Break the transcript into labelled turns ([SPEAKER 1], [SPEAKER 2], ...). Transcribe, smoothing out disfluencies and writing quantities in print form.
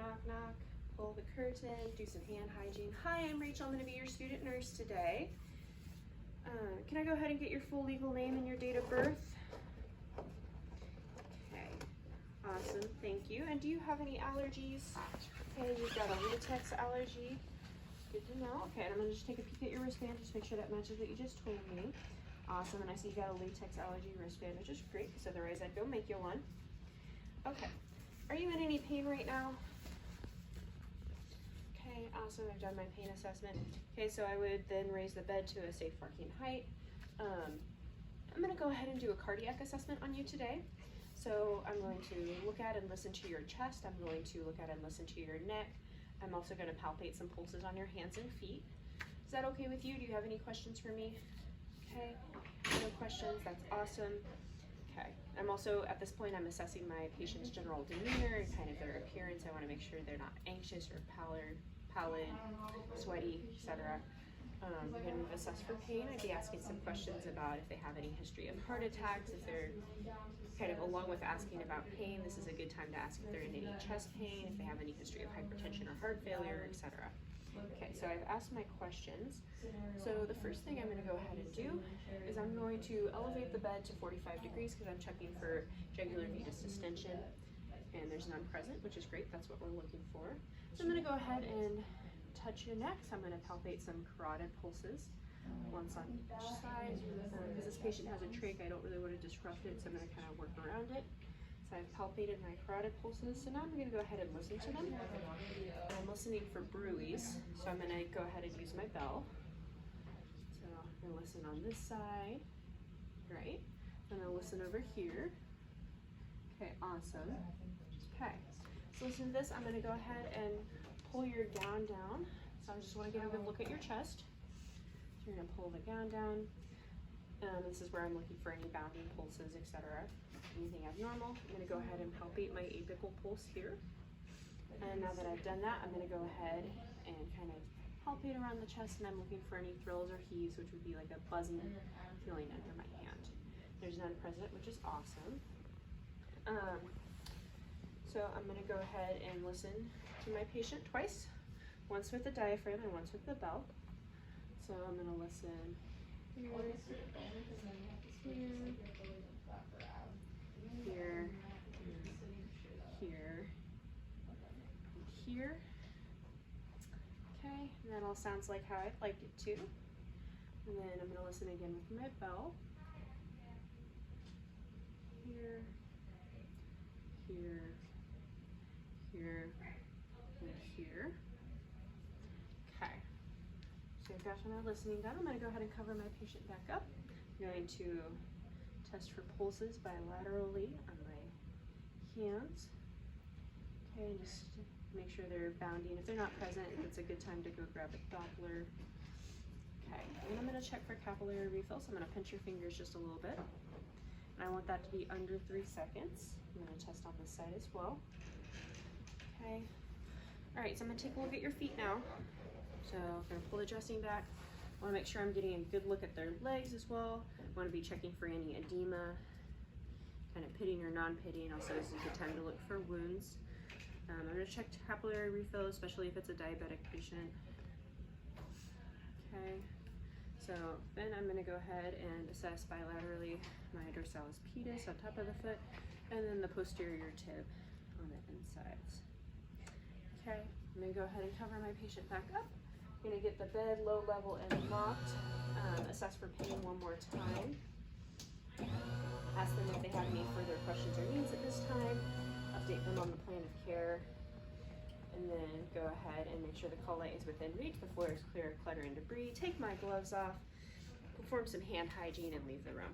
[SPEAKER 1] Knock, knock. Pull the curtain, do some hand hygiene. Hi, I'm Rachel. I'm going to be your student nurse today. Can I go ahead and get your full legal name and your date of birth? Okay, awesome, thank you. And do you have any allergies? Okay, you've got a latex allergy. Good to know. Okay, and I'm going to just take a peek at your wristband, just make sure that matches what you just told me. Awesome, and I see you got a latex allergy wristband, which is great, because otherwise I'd go make you one. Okay, are you in any pain right now? Okay, awesome, I've done my pain assessment. Okay, so I would then raise the bed to a safe working height. I'm gonna go ahead and do a cardiac assessment on you today. So I'm going to look at and listen to your chest. I'm going to look at and listen to your neck. I'm also gonna palpate some pulses on your hands and feet. Is that okay with you? Do you have any questions for me? Okay, no questions, that's awesome. Okay, I'm also, at this point, I'm assessing my patient's general demeanor and kind of their appearance. I wanna make sure they're not anxious or pallid, sweaty, etc. Again, we've assessed for pain. I'd be asking some questions about if they have any history of heart attacks, if they're kind of, along with asking about pain, this is a good time to ask if they're in any chest pain, if they have any history of hypertension or heart failure, etc. Okay, so I've asked my questions. So the first thing I'm going to go ahead and do is I'm going to elevate the bed to 45 degrees because I'm checking for jugular venous distension, and there's none present, which is great. That's what we're looking for. So I'm going to go ahead and touch your neck. So I'm going to palpate some carotid pulses, once on each side. Because this patient has a trach, I don't really want to disrupt it, so I'm going to kind of work around it. So I've palpated my carotid pulses, so now I'm going to go ahead and listen to them. I'm listening for bruits, so I'm going to go ahead and use my bell. So I'm going to listen on this side, right? I'm going to listen over here. Okay, awesome. Okay, so listen to this. I'm going to go ahead and pull your gown down. So I just want to get a good look at your chest. So you're going to pull the gown down. This is where I'm looking for any bounding pulses, etc. Anything abnormal. I'm going to go ahead and palpate my apical pulse here. And now that I've done that, I'm going to go ahead and kind of palpate around the chest, and I'm looking for any thrills or heaves, which would be like a buzzing feeling under my hand. There's none present, which is awesome. So I'm going to go ahead and listen to my patient twice, once with the diaphragm and once with the bell. So I'm going to listen here, here, here, here. Okay, and that all sounds like how I'd like it to. And then I'm going to listen again with my bell. Here, here, here, and here. Okay, so I've got my listening done. I'm going to go ahead and cover my patient back up. I'm going to test for pulses bilaterally on my hands. Okay, and just make sure they're bounding. If they're not present, it's a good time to go grab a Doppler. Okay, and I'm going to check for capillary refill, so I'm going to pinch your fingers just a little bit. And I want that to be under 3 seconds. I'm going to test on this side as well. Okay. All right, so I'm going to take a look at your feet now. So I'm going to pull the dressing back. I want to make sure I'm getting a good look at their legs as well. I want to be checking for any edema, kind of pitting or non-pitting. Also, this is a good time to look for wounds. I'm going to check capillary refill, especially if it's a diabetic patient. Okay, so then I'm going to go ahead and assess bilaterally my dorsalis pedis on top of the foot, and then the posterior tib on the insides. Okay, I'm going to go ahead and cover my patient back up. I'm going to get the bed low level and locked, assess for pain one more time. Ask them if they have any further questions or needs at this time. Update them on the plan of care. And then go ahead and make sure the call light is within reach, the floor is clear of clutter and debris. Take my gloves off, perform some hand hygiene, and leave the room.